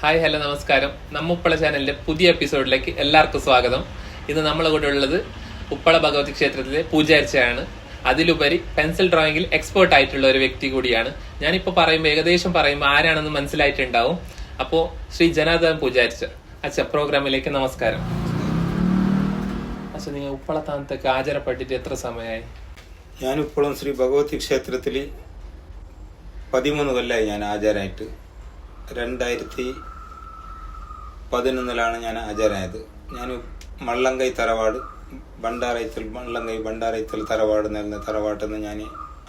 Hi hello നമസ്കാരം. ഉപ്പള ചാനലിന്റെ പുതിയ എപ്പിസോഡിലേക്ക് എല്ലാവർക്കും സ്വാഗതം. ഇന്ന് നമ്മളെ കൂടെ ഉള്ളത് ഉപ്പള ഭഗവതി ക്ഷേത്രത്തിലെ പൂജാരിച്ചയാണ്. അതിലുപരി പെൻസിൽ ഡ്രോയിങ്ങിൽ എക്സ്പേർട്ട് ആയിട്ടുള്ള ഒരു വ്യക്തി കൂടിയാണ്. ഞാനിപ്പോ ഏകദേശം പറയുമ്പോൾ ആരാണെന്ന് മനസ്സിലായിട്ടുണ്ടാവും. അപ്പോ ശ്രീ ജനാർദ്ദൻ പൂജാരിച്ച അച്ഛ പ്രോഗ്രാമിലേക്ക് നമസ്കാരം. അച്ഛ, നിങ്ങൾ ഉപ്പള താനത്തൊക്കെ ആചാരപ്പെട്ടിട്ട് എത്ര സമയമായി? ഞാൻ ഇപ്പോഴും ശ്രീ ഭഗവതി ക്ഷേത്രത്തിൽ 13 കൊല്ലമായി ഞാൻ ആചാരമായിട്ട്. 2011 ഞാൻ ആചാരമായത്. ഞാൻ മള്ളങ്കൈ തറവാട് ബണ്ടാറൈത്തൽ തറവാട് എന്ന തറവാട്ടിൽ നിന്ന് ഞാൻ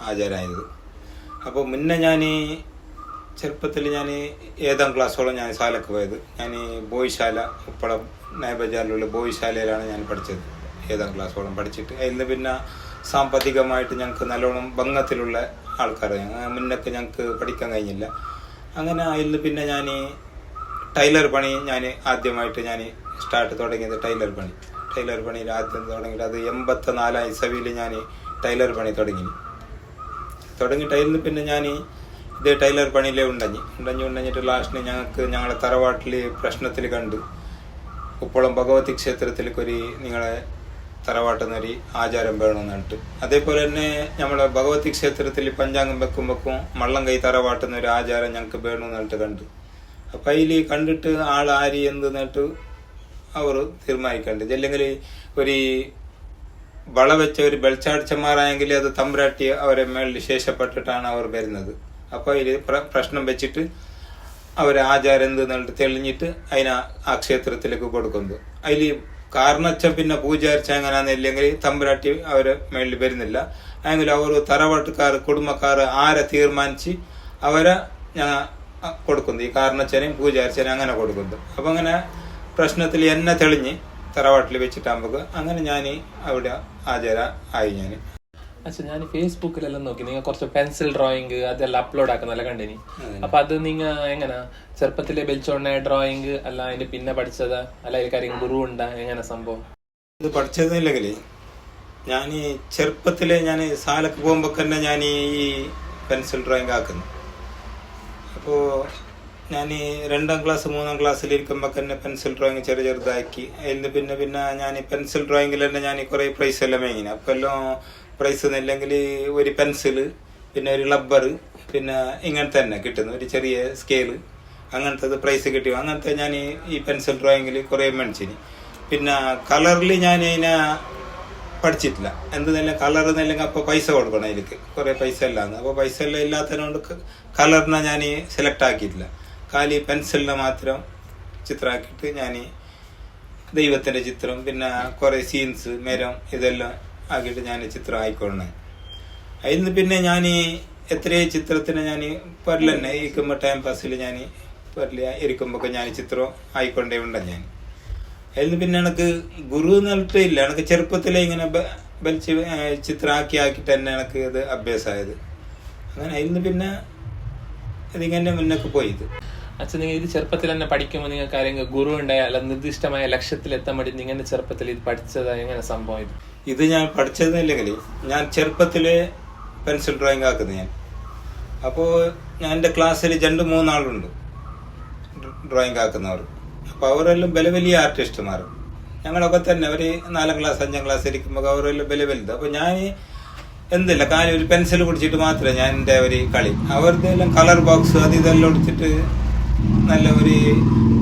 ആചാരമായത്. അപ്പോൾ മുന്നേ ഞാൻ ചെറുപ്പത്തിൽ ഞാൻ 7ാം ക്ലാസ്സോളം ഞാൻ ശാലക്ക് പോയത്. ഞാൻ ബോയ്ശാല ഉപ്പള നയബജാറിലുള്ള ബോയ്ശാലയിലാണ് ഞാൻ പഠിച്ചത്. 7ാം ക്ലാസ്സോളം പഠിച്ചിട്ട് അതിൽ പിന്നെ സാമ്പത്തികമായിട്ട് ഞങ്ങൾക്ക് നല്ലോണം ഭംഗത്തിലുള്ള ആൾക്കാർ, മുന്നൊക്കെ ഞങ്ങൾക്ക് പഠിക്കാൻ കഴിഞ്ഞില്ല. അങ്ങനെ അതിൽ പിന്നെ ഞാൻ ടൈലർ പണി ആദ്യമായിട്ട് സ്റ്റാർട്ട് തുടങ്ങിയത് ടൈലർ പണിയിൽ ആദ്യം തുടങ്ങിയിട്ട് അത് 84 ഇസവിയിൽ ഞാൻ ടൈലർ പണി തുടങ്ങിയിട്ട് അതിൽ പിന്നെ ഞാൻ ഇതേ ടൈലർ പണിയിലേ ഉണ്ടഞ്ഞിട്ട് ലാസ്റ്റിന് ഞങ്ങളെ തറവാട്ടിൽ പ്രശ്നത്തിൽ കണ്ട് ഉപ്പളം ഭഗവതി ക്ഷേത്രത്തിലേക്ക് നിങ്ങളെ തറവാട്ടിൽ നിന്നൊരു ആചാരം വേണമെന്ന് പറഞ്ഞിട്ട്, അതേപോലെ തന്നെ നമ്മളെ ഭഗവതി ക്ഷേത്രത്തിൽ പഞ്ചാംഗം വെക്കുമ്പോഴേക്കും മള്ളംകൈ തറവാട്ടിൽ നിന്നൊരു ആചാരം ഞങ്ങൾക്ക് വേണമെന്ന് പറഞ്ഞിട്ട് കണ്ടു. അപ്പം അതിൽ കണ്ടിട്ട് ആളാരി എന്ത് എന്നിട്ട് അവർ തീരുമാനിക്കണ്ട്. അല്ലെങ്കിൽ ഒരു വള വെച്ച ഒരു ബെൽച്ചാടിച്ചന്മാരായെങ്കിൽ അത് തമ്പുരാട്ടി അവരെ മേളിൽ ശേഷപ്പെട്ടിട്ടാണ് അവർ വരുന്നത്. അപ്പോൾ അതിൽ പ്രശ്നം വെച്ചിട്ട് അവരെ ആചാരം എന്ത് എന്നിട്ട് തെളിഞ്ഞിട്ട് ആ ക്ഷേത്രത്തിലേക്ക് കൊടുക്കുന്നത്. അതിൽ കാരണച്ച പിന്നെ പൂജാരിച്ച എങ്ങനെയാന്നില്ലെങ്കിൽ തമ്പുരാട്ടി അവരെ മേളിൽ വരുന്നില്ല. അല്ലെങ്കിൽ അവർ തറവാട്ടുകാർ കുടുംബക്കാർ ആരെ തീരുമാനിച്ച് അവരെ ഞാൻ കൊടുക്കുന്നു. ഈ കാരണച്ചനെയും പൂജാരിച്ചനെയും അങ്ങനെ കൊടുക്കുന്നു. അപ്പം അങ്ങനെ പ്രശ്നത്തിൽ എന്നെ തെളിഞ്ഞ് തറവാട്ടിൽ വെച്ചിട്ടാകുമ്പോൾ അങ്ങനെ ഞാൻ അവിടെ ആചാര ആയി. ഞാൻ ഫേസ്ബുക്കിലെല്ലാം നോക്കി നിങ്ങൾ കുറച്ച് പെൻസിൽ ഡ്രോയിങ് അതെല്ലാം അപ്ലോഡ് ആക്കുന്നല്ല കണ്ടിനി. അപ്പൊ അത് നിങ്ങൾ എങ്ങനെ ചെറുപ്പത്തിലെ ബെൽച്ചോണ്ട ഡ്രോയിങ് അല്ല അതിന്റെ പിന്നെ പഠിച്ചതാ അല്ല അതിൽ ഗുരു ഉണ്ടാ എങ്ങനെ സംഭവം? ഇത് പഠിച്ചതില്ലെങ്കിൽ ഞാൻ ചെറുപ്പത്തിലെ സാലക്ക് പോകുമ്പോ തന്നെ ഞാൻ ഈ പെൻസിൽ ഡ്രോയിങ് ആക്കുന്നു. അപ്പോൾ ഞാൻ 2ാം ക്ലാസ് 3ാം ക്ലാസ്സിലിരിക്കുമ്പോൾ തന്നെ പെൻസിൽ ഡ്രോയിങ് ചെറുതാക്കി. അതിൽ പിന്നെ ഞാൻ പെൻസിൽ ഡ്രോയിങ്ങിൽ തന്നെ ഞാൻ കുറേ പ്രൈസ് എല്ലാം വാങ്ങിന്. അപ്പോൾ എല്ലാം പ്രൈസ് ഒന്നുമില്ലെങ്കിൽ ഒരു പെൻസില്, പിന്നെ ഒരു റബ്ബർ, പിന്നെ ഇങ്ങനത്തെ തന്നെ കിട്ടുന്നു ഒരു ചെറിയ സ്കെയില്, അങ്ങനത്തെ പ്രൈസ് കിട്ടി. അങ്ങനത്തെ ഞാൻ ഈ പെൻസിൽ ഡ്രോയിങ്ങിൽ കുറേ മേടിച്ചിന്. പിന്നെ കളറിൽ ഞാൻ അതിനെ പഠിച്ചിട്ടില്ല. എന്തെന്നല്ല കളർ എന്നല്ലെങ്കിൽ അപ്പോൾ പൈസ കൊടുക്കണം അതിലേക്ക്, കുറേ പൈസ എല്ലാം. അപ്പോൾ പൈസ എല്ലാം ഇല്ലാത്തതിനോണ്ട് കളറിനെ ഞാൻ സെലക്ട് ആക്കിയിട്ടില്ല. കാലി പെൻസിലിനെ മാത്രം ചിത്രമാക്കിയിട്ട് ഞാൻ ദൈവത്തിൻ്റെ ചിത്രം, പിന്നെ കുറേ സീൻസ്, മരം ഇതെല്ലാം ആക്കിയിട്ട് ഞാൻ ചിത്രം ആയിക്കൊള്ളണേ. അതിൽ നിന്ന് പിന്നെ ഞാൻ എത്രയോ ചിത്രത്തിന് ഞാൻ പരൽ തന്നെ ഇരിക്കുമ്പോൾ ടൈം പാസിൽ ഞാൻ പരൽ ഇരിക്കുമ്പോൾ ഞാൻ ചിത്രം ആയിക്കൊണ്ടേ ഞാൻ. അതിൽ നിന്ന് പിന്നെ എനിക്ക് ഗുരു എന്നിട്ട് ഇല്ല. എനിക്ക് ചെറുപ്പത്തിലെ ഇങ്ങനെ വലിച്ച് ചിത്രം ആക്കിയിട്ട് തന്നെ എനിക്ക് ഇത് അഭ്യാസമായത്. അങ്ങനെ അതിൽ നിന്ന് പിന്നെ ഇതിങ്ങനെ മുന്നൊക്കെ പോയത്. അച്ഛൻ നിങ്ങൾ ഇത് ചെറുപ്പത്തിൽ തന്നെ പഠിക്കുമ്പോൾ നിങ്ങൾക്ക് ആരെങ്കിലും ഗുരു ഉണ്ടായ അല്ല നിർദ്ദിഷ്ടമായ ലക്ഷ്യത്തിലെത്താൻ വേണ്ടി നിങ്ങളുടെ ചെറുപ്പത്തിൽ ഇത് പഠിച്ചത് എങ്ങനെ സംഭവം? ഇത് ഞാൻ പഠിച്ചതല്ലെങ്കിൽ ഞാൻ ചെറുപ്പത്തിലെ പെൻസിൽ ഡ്രോയിങ് ആക്കുന്നത് അപ്പോൾ ഞാൻ എൻ്റെ ക്ലാസ്സിൽ 2-3 ആളുണ്ട് ഡ്രോയിങ് ആക്കുന്നവർ. അപ്പോൾ അവരെല്ലാം വലിയ ആർട്ടിസ്റ്റുമാർ. ഞങ്ങളൊക്കെ തന്നെ അവർ 4ാം ക്ലാസ് 5ാം ക്ലാസ് ഇരിക്കുമ്പോൾ അവരെല്ലാം വലുത്. അപ്പോൾ ഞാൻ എന്തില്ല കാര്യം ഒരു പെൻസിൽ പിടിച്ചിട്ട് മാത്രമേ ഞാൻ എൻ്റെ ഒരു കളി. അവരുടെ എല്ലാം കളർ ബോക്സ് അത് ഇതെല്ലാം എടുത്തിട്ട് നല്ല ഒരു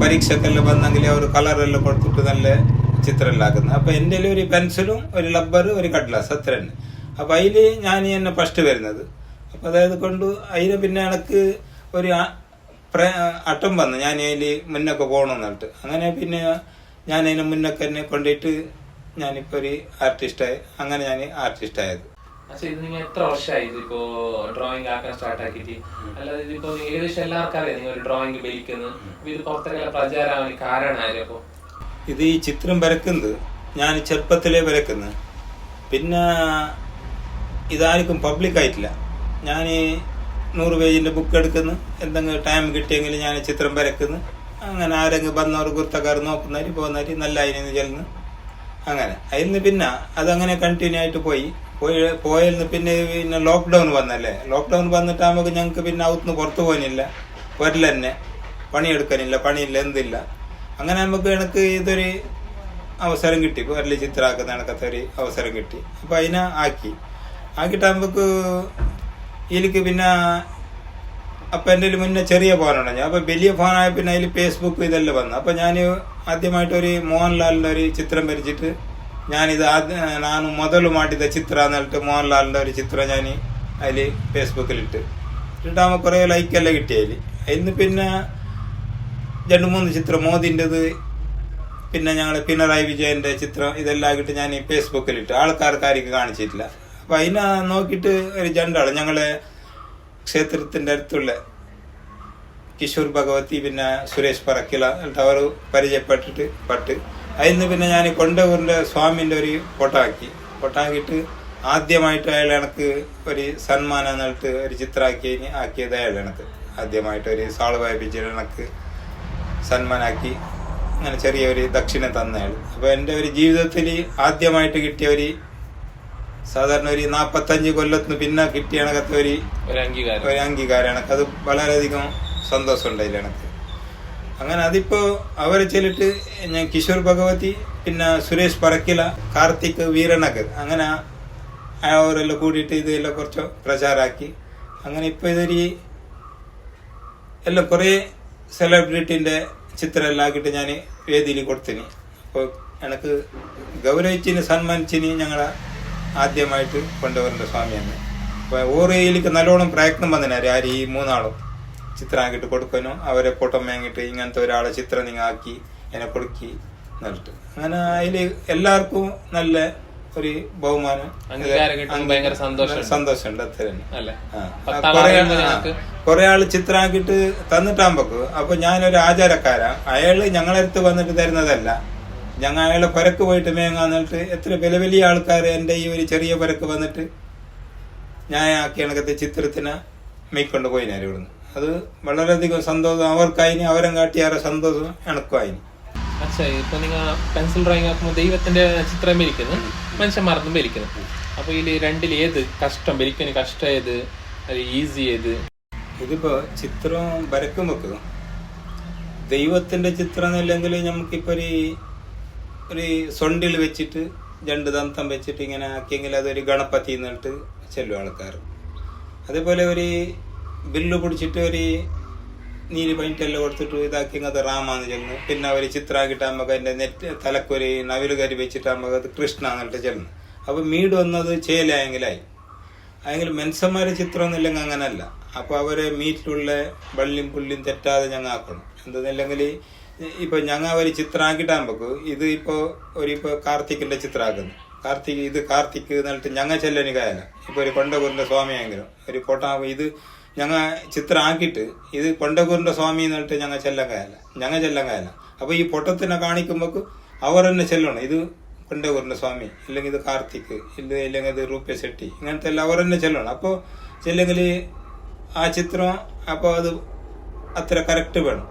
പരീക്ഷക്കെല്ലാം വന്നെങ്കിൽ അവർ കളറെല്ലാം കൊടുത്തിട്ട് നല്ല ചിത്രമെല്ലാം ആക്കുന്നത്. അപ്പോൾ എൻ്റെ ഒരു പെൻസിലും ഒരു റബ്ബർ ഒരു കടലാസ് അത്ര തന്നെ. അപ്പോൾ അതിൽ ഞാൻ എന്നെ ഫസ്റ്റ് വരുന്നത്. അപ്പോൾ അതായത് കൊണ്ട് അതിന് പിന്നെ എനിക്ക് ഒരു അട്ടം വന്നു ഞാൻ അതിൽ മുന്നൊക്കെ പോകണമെന്ന് പറഞ്ഞിട്ട്. അങ്ങനെ പിന്നെ ഞാൻ അതിന് മുന്നൊക്കെ എന്നെ കൊണ്ടുപോയിട്ട് ഞാനിപ്പോൾ ഒരു ആർട്ടിസ്റ്റായി. അങ്ങനെ ഞാൻ ആർട്ടിസ്റ്റായത്. ഇത് നിങ്ങൾ എത്ര വർഷമായി ഇതിപ്പോ ഡ്രോയിങ് ആക്കാൻ സ്റ്റാർട്ട് ആക്കിയിട്ട്? അല്ലാതെ ഇതിപ്പോ ഏകദേശം എല്ലാവർക്കും അറിയാം നിങ്ങൾ ഒരു ഡ്രോയിങ് ബലിക്കുന്നത്. ഇത് പുറത്തേക്കുള്ള പ്രചാരം കാരണമായിരുന്നു. ഇത് ഈ ചിത്രം വരക്കുന്നത് ഞാൻ ചെറുപ്പത്തിലേ വരക്കുന്നത്. പിന്നെ ഇതാർക്കും പബ്ലിക് ആയിട്ടില്ല. ഞാൻ 100 പേജിൻ്റെ ബുക്ക് എടുക്കുന്നു. എന്തെങ്കിലും ടൈം കിട്ടിയെങ്കിൽ ഞാൻ ചിത്രം വരക്കുന്നു. അങ്ങനെ ആരെങ്കിലും വന്നവർ കുർത്തക്കാർ നോക്കുന്നവർ പോകുന്നവർ നല്ല അതിന് ചെല്ലുന്നു. അങ്ങനെ അതിൽ നിന്ന് പിന്നെ അതങ്ങനെ കണ്ടിന്യൂ ആയിട്ട് പോയതിൽ പിന്നെ ലോക്ക്ഡൗൺ വന്നല്ലേ. ലോക്ക്ഡൗൺ വന്നിട്ടാകുമ്പോൾ ഞങ്ങൾക്ക് പിന്നെ അവിടുന്ന് പുറത്തു പോകാനില്ല. വരൽ തന്നെ പണിയെടുക്കാനില്ല, പണിയില്ല, എന്തില്ല. അങ്ങനെ എനിക്ക് ഇതൊരു അവസരം കിട്ടി, വരല് ചിത്രമാക്കുന്ന കണക്കത്തെ ഒരു അവസരം കിട്ടി. അപ്പോൾ അതിനെ ആക്കിയിട്ട് നമുക്ക് ഇതിലേക്ക് പിന്നെ അപ്പം എൻ്റെ മുന്നേ ചെറിയ ഫോണുണ്ട്. അപ്പോൾ വലിയ ഫോണായ പിന്നെ അതിൽ ഫേസ്ബുക്ക് ഇതെല്ലാം വന്നു. അപ്പോൾ ഞാൻ ആദ്യമായിട്ടൊരു മോഹൻലാലിൻ്റെ ഒരു ചിത്രം വരച്ചിട്ട് ನಾನು ಮೊದಲು ಮಾಡಿದ ಚಿತ್ರ എന്നിട്ട് മോഹൻലാലിൻ്റെ ഒരു ചിത്രം ഞാൻ അതിൽ ഫേസ്ബുക്കിലിട്ട് ഇട്ടാകുമ്പോൾ കുറേ ലൈക്കെല്ലാം കിട്ടി അതിൽ. അതിന് പിന്നെ 2-3 ചിത്രം മോദിൻ്റെത്, പിന്നെ ഞങ്ങൾ പിണറായി വിജയൻ്റെ ചിത്രം, ഇതെല്ലാം ആക്കിയിട്ട് ഞാൻ ഫേസ്ബുക്കിലിട്ട് ആൾക്കാർക്കാർക്ക് കാണിച്ചിട്ടില്ല. അപ്പം അതിനെ നോക്കിയിട്ട് ഒരു 2 ആൾ ഞങ്ങളെ ക്ഷേത്രത്തിൻ്റെ അടുത്തുള്ള കിഷോർ ഭഗവതി പിന്നെ സുരേഷ് പറക്കില എന്നിട്ട് അവർ പരിചയപ്പെട്ടിട്ട് അതിന് പിന്നെ ഞാൻ കൊണ്ടകൂരിൻ്റെ സ്വാമിൻ്റെ ഒരു ഫോട്ടോ ആക്കിയിട്ട് ആദ്യമായിട്ട് അയാൾ എനിക്ക് ഒരു സന്മാനം എന്നിട്ട് ഒരു ആക്കിയത് അയാൾ എനിക്ക് ആദ്യമായിട്ട് ഒരു സാള് വായിപ്പിച്ചിട്ട് എനിക്ക് സന്മാനാക്കി അങ്ങനെ ചെറിയൊരു ദക്ഷിണ തന്ന അയാൾ. അപ്പോൾ എൻ്റെ ഒരു ജീവിതത്തിൽ ആദ്യമായിട്ട് കിട്ടിയ ഒരു സാധാരണ ഒരു 45 കൊല്ലത്തിന് പിന്നെ കിട്ടിയ കണക്കത്തെ ഒരു അംഗീകാരം അത് വളരെയധികം സന്തോഷമുണ്ടായില്ല എനിക്ക്. അങ്ങനെ അതിപ്പോ അവരെ ചെല്ലിട്ട് ഞാൻ കിഷോർ ഭഗവതി പിന്നെ സുരേഷ് പറക്കില, കാർത്തിക് വീരണകർ, അങ്ങനെ അവരെല്ലാം കൂടിയിട്ട് ഇതെല്ലാം കുറച്ച് പ്രചാരാക്കി. അങ്ങനെ ഇപ്പൊ ഇതൊരു എല്ലാം കുറെ സെലിബ്രിറ്റിന്റെ ചിത്രം എല്ലാം ആക്കിയിട്ട് ഞാൻ വേദിയിൽ കൊടുത്തിന്. അപ്പോൾ എനിക്ക് ഗൗരവിച്ചിന് സന്മാനിച്ചിന് ഞങ്ങളെ ആദ്യമായിട്ട് കൊണ്ടുവരേണ്ട സ്വാമിയാണ്. അപ്പോൾ ഓരയിലേക്ക് നല്ലോണം പ്രയത്നം വന്നിനാര് ആര് ഈ 3 ആളും ചിത്രം ആക്കിയിട്ട് കൊടുക്കാനോ അവരെ ഫോട്ടോ വാങ്ങിയിട്ട് ഇങ്ങനത്തെ ഒരാളെ ചിത്രം നിങ്ങൾ ആക്കി എന്നെ കൊടുക്കി എന്നിട്ട് അങ്ങനെ അതിൽ എല്ലാവർക്കും നല്ല ഒരു ബഹുമാനം സന്തോഷമുണ്ട്. അത്ര കുറെ ആള് ചിത്രം ആക്കിയിട്ട് തന്നിട്ടാകുമ്പോ അപ്പൊ ഞാനൊരു ആചാരക്കാരാ. അയാള് ഞങ്ങളടുത്ത് വന്നിട്ട് തരുന്നതല്ല, ഞങ്ങൾ അയാളെ പരക്ക് പോയിട്ട് മേങ്ങാന്നിട്ട് എത്ര വലിയ ആൾക്കാർ എൻ്റെ ഈ ഒരു ചെറിയ പരക്ക് വന്നിട്ട് ഞാൻ ആക്കി കണക്കത്തെ ചിത്രത്തിനെ മേക്കൊണ്ട് പോയിനാര് ഇവിടുന്ന്. അത് വളരെയധികം സന്തോഷം അവർക്കായിന്, അവരെ കാട്ടിയാറെ സന്തോഷം എനക്കുമായിന്. ഇപ്പൊ നിങ്ങൾ പെൻസിൽ ഡ്രോയിങ് ആക്കുമ്പോൾ ദൈവത്തിന്റെ ചിത്രം വരിക്കുന്നു, മനുഷ്യന്മാർക്കും വരിക്കുന്നു. അപ്പൊ ഇതിൽ രണ്ടിൽ ഏത് കഷ്ടം വരിക്കുന്ന കഷ്ടം ഏത്, ഈസി ഏത്? ഇതിപ്പോ ചിത്രം വരക്കുമ്പോ ദൈവത്തിന്റെ ചിത്രം എന്നില്ലെങ്കിൽ നമുക്കിപ്പോ ഒരു സൊണ്ടിൽ വെച്ചിട്ട് 2 ദന്തം വെച്ചിട്ട് ഇങ്ങനെ ആക്കിയെങ്കിൽ അതൊരു ഗണപതി എന്നിട്ട് ചെല്ലും ആൾക്കാർ. അതേപോലെ ഒരു ബില്ല് പിടിച്ചിട്ട് ഒരു നീര് പൈൻറ്റെല്ലാം കൊടുത്തിട്ട് ഇതാക്കിയെങ്കിൽ അത് റാമാന്ന് ചെല്ലുന്നു. പിന്നെ അവർ ചിത്രമാക്കിയിട്ടാകുമ്പോൾ അതിൻ്റെ തലക്കൊരു നവിലുകരി വെച്ചിട്ടാകുമ്പോൾ അത് കൃഷ്ണ എന്നിട്ട് ചെല്ലുന്നു. അപ്പോൾ മീട് വന്നത് ചേലായെങ്കിലായി. അതെങ്കിൽ മനുഷ്യന്മാരെ ചിത്രം ഒന്നുമില്ലെങ്കിൽ അങ്ങനല്ല. അപ്പോൾ അവരെ മീറ്റിലുള്ള വള്ളിയും പുള്ളിയും തെറ്റാതെ ഞങ്ങൾ ആക്കണം. എന്തെന്നില്ലെങ്കിൽ ഇപ്പൊ ഞങ്ങൾ ഒരു ചിത്രമാക്കിട്ടാകുമ്പോ ഇത് ഇപ്പൊ കാർത്തിക്കിന്റെ ചിത്രമാക്കുന്നു. കാർത്തിക് എന്നിട്ട് ഞങ്ങൾ ചെല്ലന് കായല. ഇപ്പൊ ഒരു കൊണ്ടകൂരിന്റെ സ്വാമിയെങ്കിലും ഒരു ഫോട്ടോ ഇത് ഞങ്ങൾ ചിത്രം ആക്കിയിട്ട് ഇത് കൊണ്ടകൂരിന്റെ സ്വാമി എന്നിട്ട് ഞങ്ങൾ ചെല്ലാൻ കായല. അപ്പൊ ഈ പൊട്ടത്തിനെ കാണിക്കുമ്പോ അവർ തന്നെ ചെല്ലണം, ഇത് കൊണ്ടകൂരിന്റെ സ്വാമി, ഇല്ലെങ്കിൽ ഇത് കാർത്തിക്, ഇല്ലെങ്കിൽ ഇത് റൂപ്യ ശെട്ടി, ഇങ്ങനത്തെ എല്ലാം അവർ തന്നെ ചെല്ലണം. അപ്പോൾ ചെല്ലെങ്കിൽ ആ ചിത്രം അപ്പോൾ അത് അത്ര കറക്റ്റ് വേണം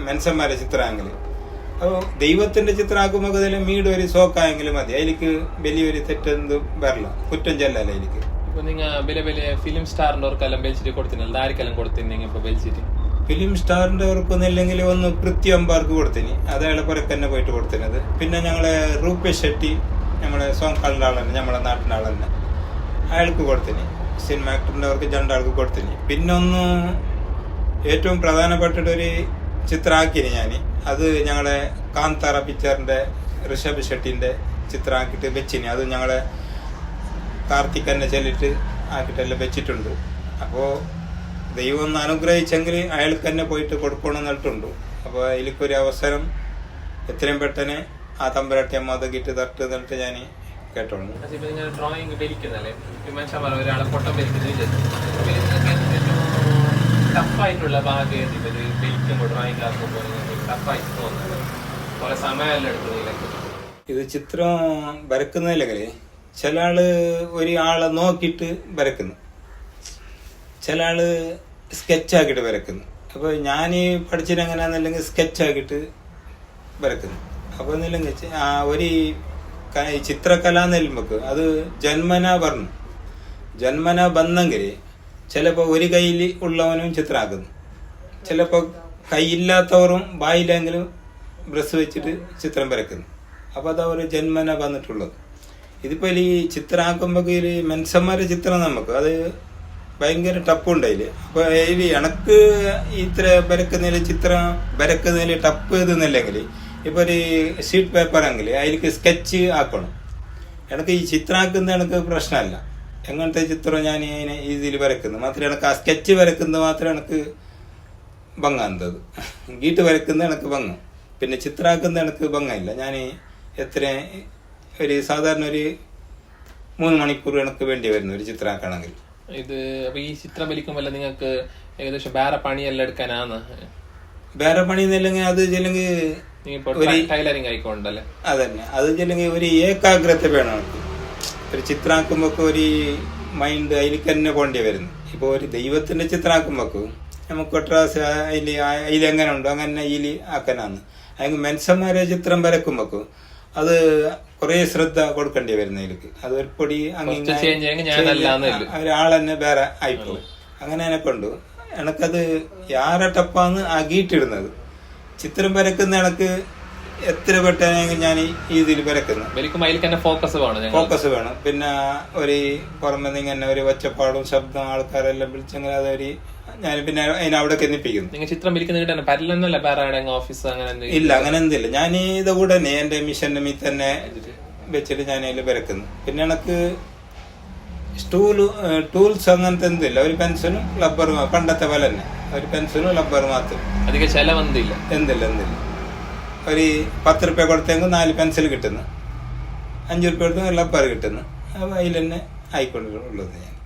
മനുഷ്യന്മാരെ ചിത്രമാണെങ്കിൽ. അപ്പോൾ ദൈവത്തിന്റെ ചിത്രമാക്കുമ്പോൾ അതിൽ മീട് ഒരു സോക്കായെങ്കിലും മതി, അതിലേക്ക് വലിയൊരു തെറ്റെന്തും വരില്ല, കുറ്റം ചെല്ലല്ല അതിലേക്ക്. ഇപ്പൊ നിങ്ങൾ വലിയ ഫിലിം സ്റ്റാറിന്റെവർക്കെല്ലാം ബെൽച്ചിട്ട് കൊടുത്തില്ല, ആർക്കെല്ലാം കൊടുത്തിരുന്നെങ്കിൽ ഇപ്പൊ ബെൽച്ചിട്ട്? ഫിലിം സ്റ്റാറിന്റെ അവർക്കൊന്നില്ലെങ്കിൽ ഒന്ന് പൃഥ്വി അമ്പാർക്ക് കൊടുത്തിന്, അത് അയാളെ പുറക്ക് തന്നെ പോയിട്ട് കൊടുത്തിരുന്നത്. പിന്നെ ഞങ്ങളെ റൂപ്യ ശെട്ടി, നമ്മളെ സോങ്കാളിന്റെ ആളന്നെ, നമ്മളെ നാട്ടിന്റെ ആളന്നെ, അയാൾക്ക് കൊടുത്തിന്. സിനിമ ആക്ടറിന്റെ അവർക്ക് 2 ആൾക്ക് കൊടുത്തിന്. പിന്നെ ഒന്ന് ഏറ്റവും പ്രധാനപ്പെട്ടൊരു ചിത്രമാക്കിന് ഞാൻ, അത് ഞങ്ങളെ കാന്താര പിക്ചറിന്റെ ഋഷഭ് ഷെട്ടിന്റെ ചിത്രമാക്കിയിട്ട് വെച്ചിന്. അത് ഞങ്ങളെ കാർത്തിക് തന്നെ ചെല്ലിട്ട് ആക്കിയിട്ടെല്ലാം വെച്ചിട്ടുണ്ട്. അപ്പോൾ ദൈവം ഒന്ന് അനുഗ്രഹിച്ചെങ്കിൽ അയാൾക്ക് തന്നെ പോയിട്ട് കൊടുക്കണമെന്നിട്ടുണ്ട്. അപ്പോൾ അതിലേക്കൊരു അവസരം എത്രയും പെട്ടെന്ന് ആ തമ്പരാട്ടിയമ്മ അത് കിട്ടി തട്ട് എന്നിട്ട് ഞാൻ കേട്ടോളൂ. ഡ്രോയിങ് ഒരാളെ ഫോട്ടോ ടഫായിട്ടുള്ള ഭാഗം ഡ്രോയിങ് ആക്കുമ്പോൾ ടഫായിട്ട് തോന്നുന്നത് കുറെ സമയമല്ല എടുക്കുന്നില്ല. ഇത് ചിത്രം വരക്കുന്നതില്ലെങ്കിൽ ചില ആള് ഒരാളെ നോക്കിയിട്ട് വരക്കുന്നു, ചില ആള് സ്കെച്ചാക്കിയിട്ട് വരക്കുന്നു. അപ്പോൾ ഞാൻ പഠിച്ചിട്ട് എങ്ങനെയാണെന്നുണ്ടെങ്കിൽ സ്കെച്ചാക്കിയിട്ട് വരക്കുന്നു. അപ്പോൾ എന്നില്ലെങ്കിൽ ഒരു ചിത്രകല എന്നെല്ലുമ്പോൾ അത് ജന്മന വന്നെങ്കിൽ ചിലപ്പോൾ ഒരു കയ്യിൽ ഉള്ളവനും ചിത്രമാക്കുന്നു, ചിലപ്പോൾ കൈയില്ലാത്തവരും വായിലെങ്കിലും ബ്രഷ് വെച്ചിട്ട് ചിത്രം വരക്കുന്നു. അപ്പോൾ അത് അവർ ജന്മന വന്നിട്ടുള്ളത്. ഇതിപ്പോൾ ഈ ചിത്രമാക്കുമ്പോൾ ഈ മനുഷ്യന്മാരുടെ ചിത്രം നമുക്ക് അത് ഭയങ്കര ടപ്പുണ്ടായില്ലേ. അപ്പോൾ ഇതിൽ എനക്ക് ഇത്ര വരക്കുന്നതിൽ ചിത്രം വരക്കുന്നതിൽ ടപ്പ് ഇതെന്നില്ലെങ്കിൽ ഇപ്പോൾ ഒരു ഷീറ്റ് പേപ്പർ എങ്കിൽ അതിലേക്ക് സ്കെച്ച് ആക്കണം. എനിക്ക് ഈ ചിത്രമാക്കുന്ന എനിക്ക് പ്രശ്നമല്ല. എങ്ങനത്തെ ചിത്രം ഞാൻ അതിനെ ഇതിൽ വരക്കുന്നത് മാത്രമേ എനിക്ക് ആ സ്കെച്ച് വരക്കുന്നത് മാത്രമേ എനിക്ക് ഭംഗാന്തത്. ഗീട്ട് വരക്കുന്നത് എനിക്ക് ഭംഗം, പിന്നെ ചിത്രമാക്കുന്ന എനിക്ക് ഭംഗമില്ല. ഞാൻ എത്ര ഒരു സാധാരണ ഒരു 3 മണിക്കൂർ എനിക്ക് വേണ്ടി വരുന്നു ഒരു ചിത്രമാക്കണമെങ്കിൽ. ഇത് അപ്പൊ ഈ ചിത്രം വലിക്കുമ്പോൾ നിങ്ങൾക്ക് ഏകദേശം വേറെ പണിയെല്ലാം എടുക്കാനാണ്? വേറെ പണി എന്നില്ലെങ്കിൽ അത് ചെല്ലെങ്കിൽ ടൈലറിങ് ആയിക്കോണ്ടല്ലേ. അതന്നെ, അത് ചെല്ലെങ്കിൽ ഒരു ഏകാഗ്രത വേണം നമുക്ക്. ഒരു ചിത്രമാക്കുമ്പോ ഒരു മൈൻഡ് അതിലേക്ക് തന്നെ പോണ്ടി വരുന്നു. ഇപ്പൊ ഒരു ദൈവത്തിന്റെ ചിത്രമാക്കുമ്പോ നമുക്ക് ഒട്രാസ് അതിലെങ്ങനെ ഉണ്ടോ അങ്ങനെ ഇതിൽ ആക്കാനാന്ന്. അല്ലെങ്കിൽ മനുഷ്യന്മാരെ ചിത്രം വരക്കുമ്പോ അത് കുറെ ശ്രദ്ധ കൊടുക്കേണ്ടി വരുന്നതിലേക്ക്. അത് ഒരു പൊടി ഒരാളെന്നെ വേറെ ആയിപ്പോകും. അങ്ങനെ എനക്കുണ്ട്. എനക്കത് യാറെ ടപ്പാന്ന് ആക്കിയിട്ടിടുന്നത്. ചിത്രം വരക്കുന്ന എനക്ക് എത്ര പെട്ടെങ്കിൽ ഞാൻ ഇതിൽ വരക്കുന്നു. ഫോക്കസ് വേണം. പിന്നെ ഒരു പുറമെ ഇങ്ങനെ ഒരു ഒച്ചപ്പാടും ശബ്ദം ആൾക്കാരെല്ലാം വിളിച്ചെങ്കിൽ അതൊരു ഞാൻ പിന്നെ അതിനവിടെ കെന്നിപ്പിക്കുന്നു. ചിത്രം ഓഫീസ് അങ്ങനെ ഇല്ല, അങ്ങനെ എന്തില്ല. ഞാൻ ഇത് കൂടെ തന്നെ എന്റെ മിഷന്റെ മീ തന്നെ വെച്ചിട്ട് ഞാൻ അതിൽ വരക്കുന്നു. പിന്നെ എനക്ക് ടൂൾസ് അങ്ങനത്തെ എന്തില്ല. ഒരു പെൻസിലും റബ്ബറും പണ്ടത്തെ പോലെ തന്നെ ഒരു പെൻസിലും റബ്ബർ മാത്രം. അധികം ചെലവെന്തില്ല. എന്തില്ല. ഒരു 10 രൂപ കൊടുത്തെങ്കിൽ 4 പെൻസിൽ കിട്ടുന്നു, 5 രൂപ കൊടുത്തെങ്കിൽ റബ്ബർ കിട്ടുന്നു. അപ്പൊ അതിൽ തന്നെ ആയിക്കൊണ്ടുള്ളത് ഞാൻ.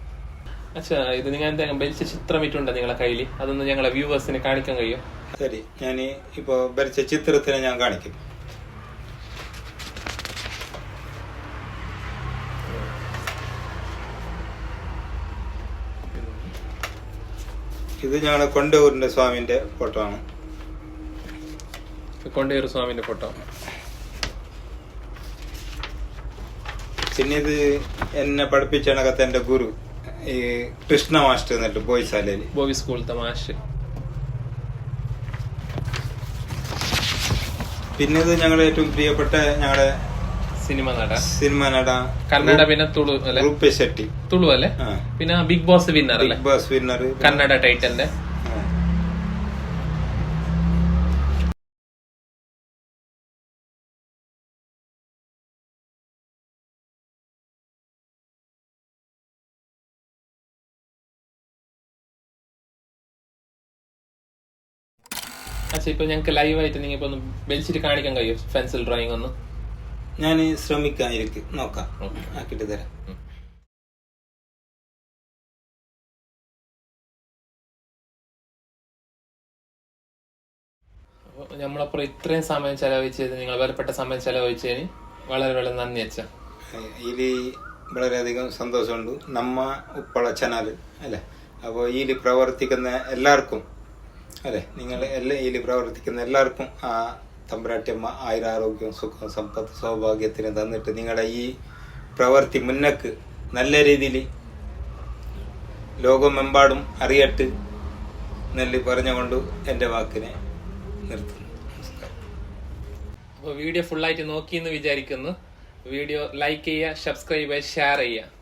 അച്ഛാ, ഇത് നിങ്ങൾ വലിച്ച ചിത്രം ഇട്ടുണ്ട് നിങ്ങളെ കയ്യില്, അതൊന്ന് ഞങ്ങളെ വ്യൂവേഴ്സിന് കാണിക്കാൻ കഴിയും? ശരി, ഞാൻ ഇപ്പൊ വരച്ച ചിത്രത്തിനെ ഞാൻ കാണിക്കും. ഇത് ഞങ്ങളെ കൊണ്ടൂരിന്റെ സ്വാമിന്റെ ഫോട്ടോ ആണ്. കൊണ്ടൂർ സ്വാമിന്റെ ഫോട്ടോ. പിന്നെ ഇത് എന്നെ പഠിപ്പിച്ചണക്കത്തെ എന്റെ ഗുരു ഈ കൃഷ്ണ മാസ്റ്റർ എന്നിട്ട് ബോയ്സാലയില് ബോയ്സ് സ്കൂളത്തെ മാസ്റ്റർ. പിന്നെ ഇത് ഞങ്ങളുടെ ഏറ്റവും പ്രിയപ്പെട്ട ഞങ്ങളുടെ സിനിമ നട കന്നഡ, പിന്നെ തുളു അല്ലെ, രൂപേഷ് ഷെട്ടി. തുളു അല്ലെ. പിന്നെ ബിഗ് ബോസ് വിന്നർ അല്ലെ, ബിഗ് ബോസ് വിന്നർ കന്നഡ ടൈറ്റന്റെ. അച്ഛാ, ഇപ്പൊ ഞങ്ങൾക്ക് ലൈവായിട്ട് നിങ്ങൾ ഇപ്പൊ ഒന്ന് വലിച്ചിട്ട് കാണിക്കാൻ കഴിയും പെൻസിൽ ഡ്രോയിങ് ഒന്ന്? ഞാൻ ശ്രമിക്കാം, നോക്കാം, ആക്കിട്ട് തരാം. നമ്മളപ്പുറം ഇത്രയും സമയം ചെലവഴിച്ചത്, നിങ്ങൾ വിലപ്പെട്ട സമയം ചെലവഴിച്ചതിന് വളരെ വളരെ നന്ദി അച്ഛാ. ഇതിൽ വളരെയധികം സന്തോഷമുണ്ട്. നമ്മ ഉപ്പള ചാനൽ അല്ലെ, അപ്പോൾ ഇതിൽ പ്രവർത്തിക്കുന്ന എല്ലാവർക്കും അല്ലെ, നിങ്ങൾ എല്ലാം ഇതിൽ പ്രവർത്തിക്കുന്ന എല്ലാവർക്കും ആ തമ്പുരാട്ടിയമ്മ ആയുരാരോഗ്യവും സുഖവും സമ്പത്ത് സൗഭാഗ്യത്തിന് തന്നിട്ട് നിങ്ങളുടെ ഈ പ്രവൃത്തി മുന്നക്ക് നല്ല രീതിയിൽ ലോകമെമ്പാടും അറിയട്ട് നെല്ല് പറഞ്ഞുകൊണ്ട് എൻ്റെ വാക്കിനെ നിർത്തുന്നു. നമസ്കാരം. അപ്പോൾ വീഡിയോ ഫുള്ളായിട്ട് നോക്കിയെന്ന് വിചാരിക്കുന്നു. വീഡിയോ ലൈക്ക് ചെയ്യുക, സബ്സ്ക്രൈബ് ചെയ്യുക, ഷെയർ ചെയ്യുക.